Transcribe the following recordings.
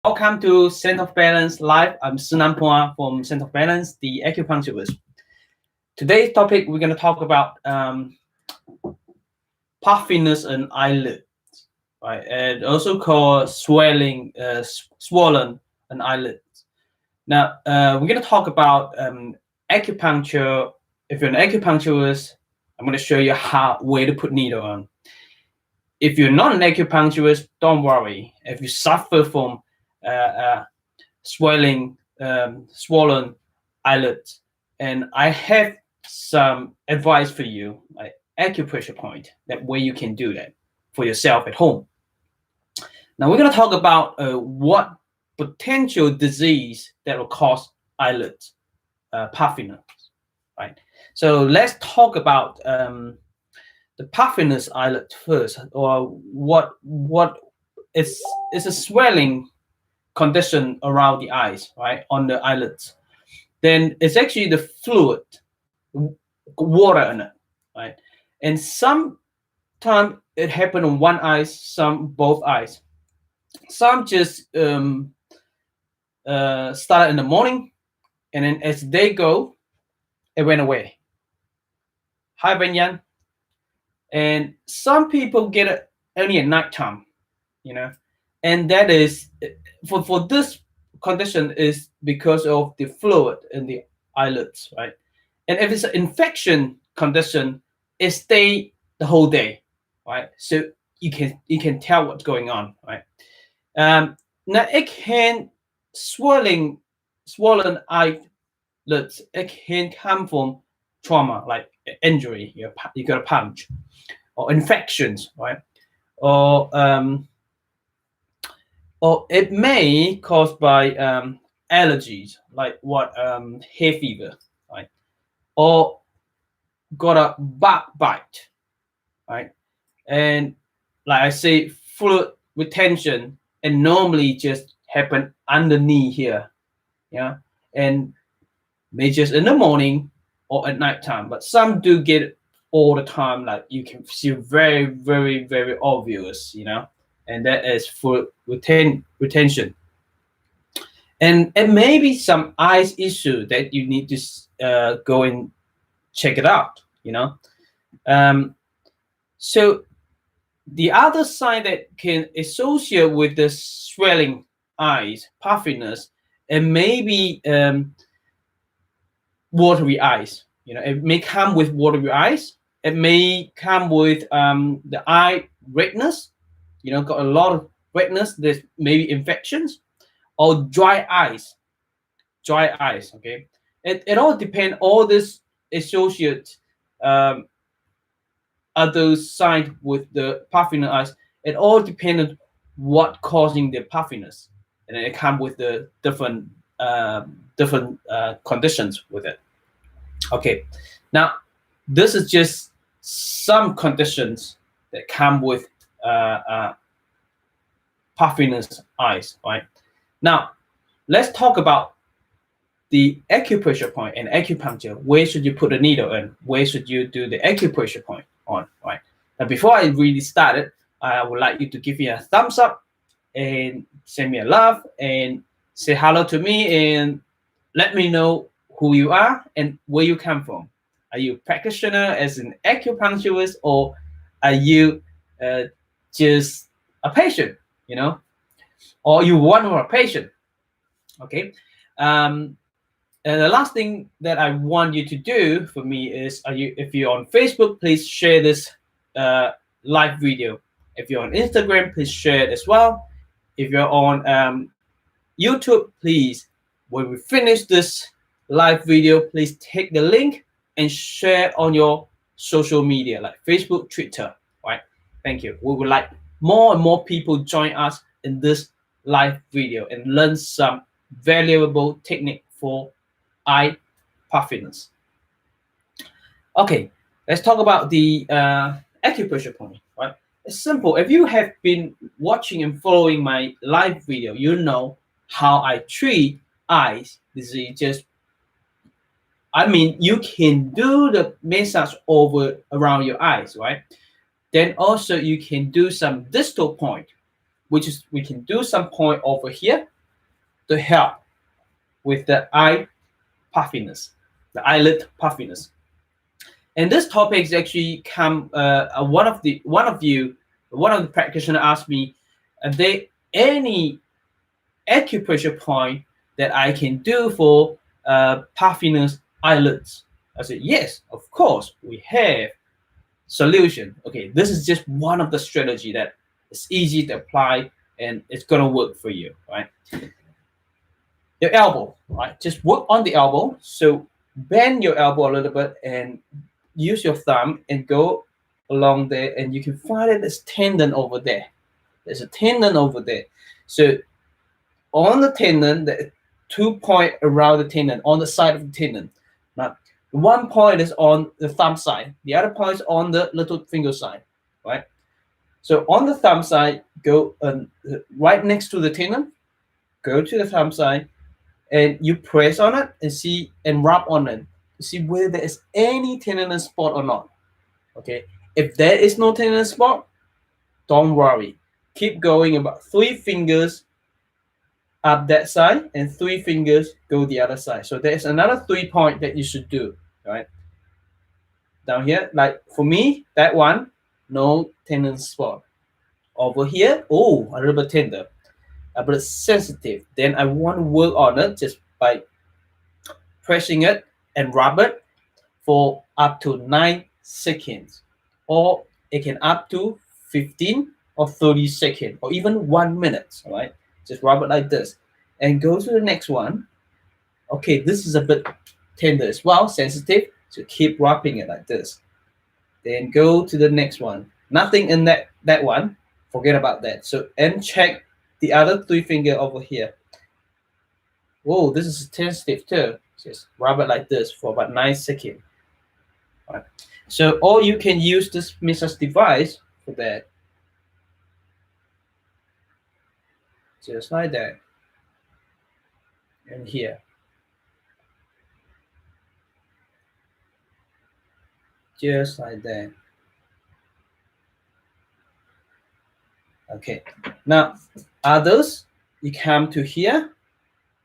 Welcome to Szenan-Balance Live. I'm Szenan-Balance from Szenan-Balance, the acupuncturist. Today's topic, we're going to talk about puffiness and eyelids, right? And also called swelling, swollen and eyelids. Now, we're going to talk about acupuncture. If you're an acupuncturist, I'm going to show you where to put needle on. If you're not an acupuncturist, don't worry. If you suffer from swollen eyelids, and I have some advice for you, like acupressure point, that way you can do that for yourself at home. Now we're going to talk about what potential disease that will cause eyelid puffiness, right? So let's talk about the puffiness eyelid first, or what is a swelling condition around the eyes, right, on the eyelids. Then it's actually the fluid, water in it, right? And sometimes it happens on one eye, some both eyes. Some just started in the morning, and then as they go, it went away. Hi, Benyan. And some people get it only at nighttime, you know, and that is for this condition is because of the fluid in the eyelids, right? And if it's an infection condition, it stays the whole day, right? So you can tell what's going on, right? Now it can swollen eyelids. It can come from trauma, like injury, you got a punch, or infections, right? Or it may caused by allergies, like what hay fever, right? Or got a bug bite, right? And like I say, fluid retention, and normally just happen underneath here, yeah, and may just in the morning or at nighttime, but some do get it all the time, like you can see very, very, very obvious, you know, and that is fluid retention. And it may be some eyes issue that you need to go and check it out, you know. So the other sign that can associate with the swelling eyes, puffiness, it may be watery eyes. You know, it may come with watery eyes. It may come with the eye redness. You know, got a lot of redness. There's maybe infections, or dry eyes. Dry eyes. Okay, it all depends. All this associate other signs with the puffiness eyes. It all depends on what causing the puffiness, and it comes with the different conditions with it. Okay, now this is just some conditions that come with puffiness eyes, right? Now let's talk about the acupressure point and acupuncture. Where should you put the needle in? Where should you do the acupressure point on, right? Now before I really started, I would like you to give me a thumbs up and send me a love and say hello to me and let me know who you are and where you come from. Are you a practitioner as an acupuncturist, or are you just a patient, you know, or you one of a patient? Okay. And the last thing that I want you to do for me is, if you're on Facebook, please share this live video. If you're on Instagram, please share it as well. If you're on YouTube, please, when we finish this live video, please take the link and share on your social media like Facebook, Twitter, right? Thank you. We would like more and more people join us in this live video and learn some valuable technique for eye puffiness. Okay, let's talk about the acupressure point, right? It's simple. If you have been watching and following my live video, you know how I treat eyes disease. I mean, you can do the massage around your eyes, right? Then also you can do some distal point, which is we can do some point over here to help with the eye puffiness, the eyelid puffiness. And this topic is actually come one of the practitioners asked me, are there any acupressure point that I can do for puffiness eyelids? I said, yes, of course, we have solution. Okay, this is just one of the strategy that is easy to apply and it's gonna work for you, right? Your elbow, right? Just work on the elbow. So bend your elbow a little bit and use your thumb and go along there, and you can find that there's tendon over there. There's a tendon over there. So on the tendon, the 2 points around the tendon, on the side of the tendon. Now, 1 point is on the thumb side. The other point is on the little finger side, right? So on the thumb side, go right next to the tendon. Go to the thumb side, and you press on it and see and rub on it to see whether there is any tendinous spot or not. Okay, if there is no tendinous spot, don't worry. Keep going about 3 fingers up that side and 3 fingers go the other side. So there's another 3 point that you should do, right? Down here, like for me, that one, no tendinous spot. Over here, oh, a little bit tender, a bit sensitive. Then I want to work on it just by pressing it and rub it for up to 9 seconds, or it can up to 15 or 30 seconds, or even 1 minute. All right, just rub it like this, and go to the next one. Okay, this is a bit tender as well, sensitive. So keep rubbing it like this. Then go to the next one. Nothing in that one. Forget about that. So and check the other 3 finger over here. Whoa, this is sensitive too. Just rub it like this for about 9 seconds. All right. So or you can use this massage device for that. Just like that. And here. Just like that. Okay. Now, others, you come to here.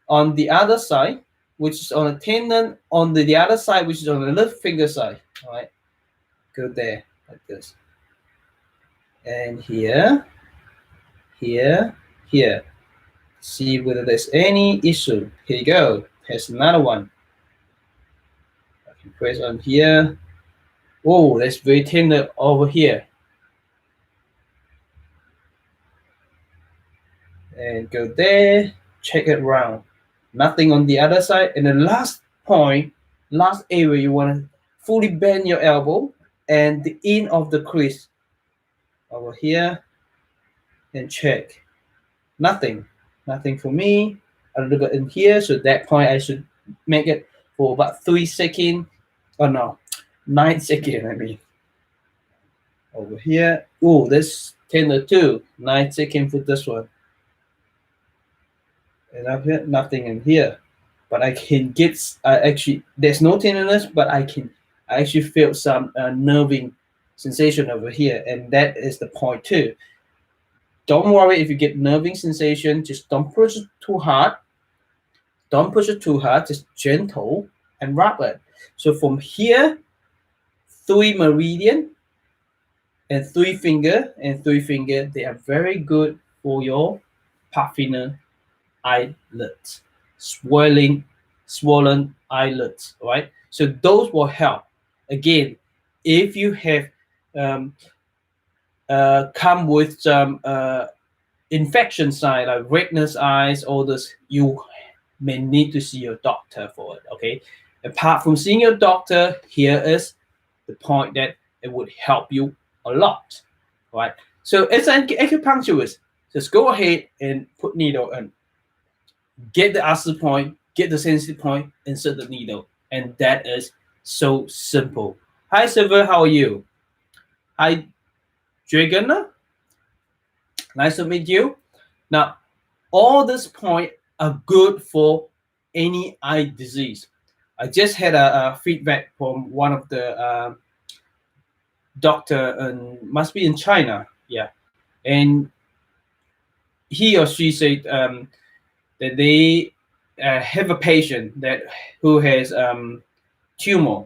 On the other side, which is on the tendon, on the other side, which is on the left finger side. All right. Go there, like this. And here, here, here. See whether there's any issue. Here you go. Here's another one. I can press on here. Oh, that's very tender over here. And go there, check it around. Nothing on the other side. And the last point, last area, you want to fully bend your elbow and the end of the crease over here and check. Nothing for me. A little bit in here, so that point I should make it for about 3 seconds. Oh no, 9 seconds. I mean, over here. Oh, this tender too. 9 seconds for this one. And up here, nothing in here. But I can get actually there's no tenderness, but I actually feel some nerving sensation over here, and that is the point too. Don't worry if you get nerving sensation. Just don't push it too hard. Don't push it too hard. Just gentle and rub it. So from here, 3 meridian and 3 finger and 3 finger, they are very good for your puffiness eyelids, swollen eyelids. All right. So those will help. Again, if you have come with some infection sign like redness eyes, all this, you may need to see your doctor for it. Okay. Apart from seeing your doctor, here is the point that it would help you a lot. All right. So as an acupuncturist, just go ahead and put needle in. Get the access point, get the sensitive point, insert the needle, and that is so simple. Hi, Silver, how are you? Hi, Dragon. Nice to meet you. Now, all these points are good for any eye disease. I just had a feedback from one of the doctor, must be in China, yeah, and he or she said that they have a patient who has tumor,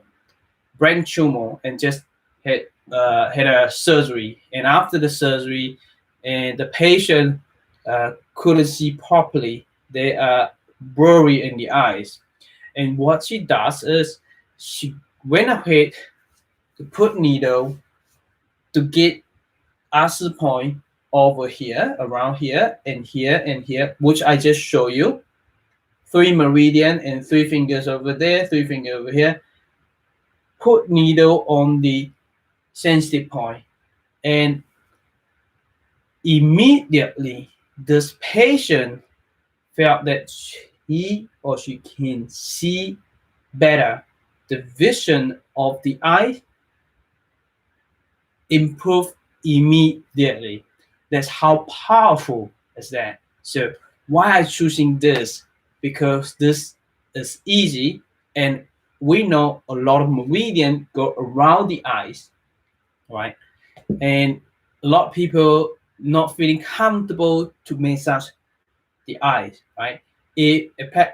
brain tumor, and just had a surgery. And after the surgery, and the patient couldn't see properly. They are blurry in the eyes. And what she does is she went ahead to put needle to get access point over here, around here, and here, and here, which I just show you. 3 meridian and 3 fingers over there, 3 fingers over here. Put needle on the sensitive point, and immediately this patient felt that he or she can see better. The vision of the eye improved immediately. That's how powerful is that. So why I'm choosing this? Because this is easy, and we know a lot of meridian go around the eyes, right? And a lot of people not feeling comfortable to massage the eyes, right?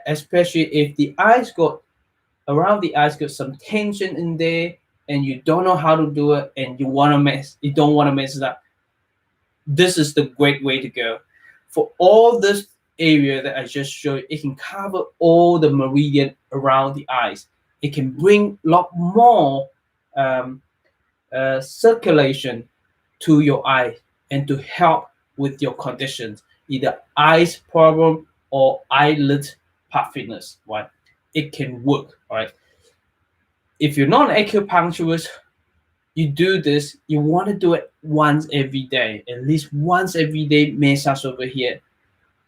Especially if the eyes got around the eyes got some tension in there, and you don't know how to do it, and you don't want to mess it up. This is the great way to go. For all this area that I just showed, it can cover all the meridian around the eyes. It can bring a lot more circulation to your eye and to help with your conditions, either eyes problem or eyelid puffiness, right? It can work, right? If you're not an acupuncturist, you do this, you want to do it once every day, at least once every day, massage over here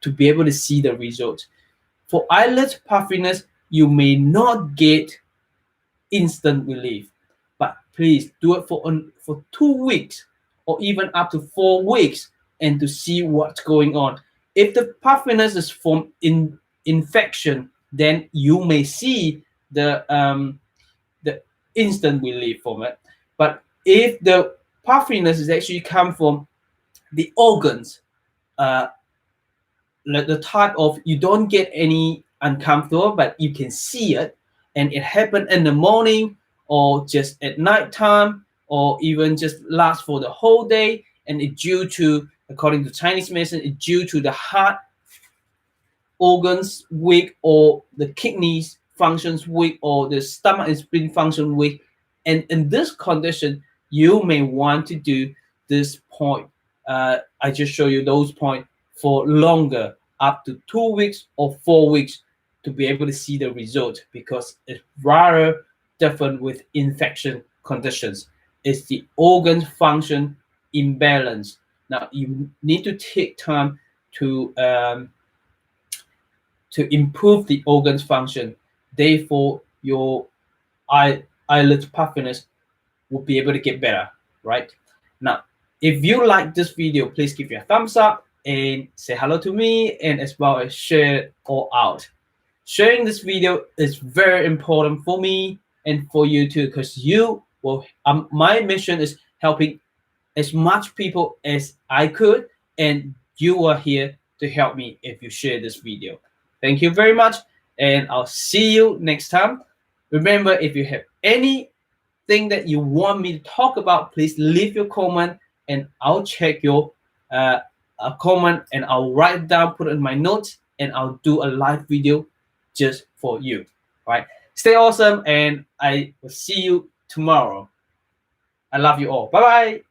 to be able to see the results. For eyelid puffiness, you may not get instant relief, but please do it for 2 weeks or even up to 4 weeks and to see what's going on. If the puffiness is from infection, then you may see the instant relief from it. But if the puffiness is actually come from the organs, the type of you don't get any uncomfortable, but you can see it, and it happened in the morning or just at night time, or even just last for the whole day, and it's due to, according to Chinese medicine, it's due to the heart organs weak, or the kidneys functions weak, or the stomach and spleen function weak. And in this condition, you may want to do this point. I just show you those points for longer, up to 2 weeks or 4 weeks, to be able to see the result, because it's rather different with infection conditions. It's the organ function imbalance. Now you need to take time to improve the organ's function. Therefore, your eyelid puffiness will be able to get better, right? Now, if you like this video, please give me a thumbs up and say hello to me, and as well as share it all out. Sharing this video is very important for me and for you too, because you will, my mission is helping as much people as I could, and you are here to help me if you share this video. Thank you very much, and I'll see you next time. Remember, if you have anything that you want me to talk about, please leave your comment, and I'll check your comment, and I'll write it down, put it in my notes, and I'll do a live video just for you. Right? Stay awesome, and I will see you tomorrow. I love you all. Bye bye.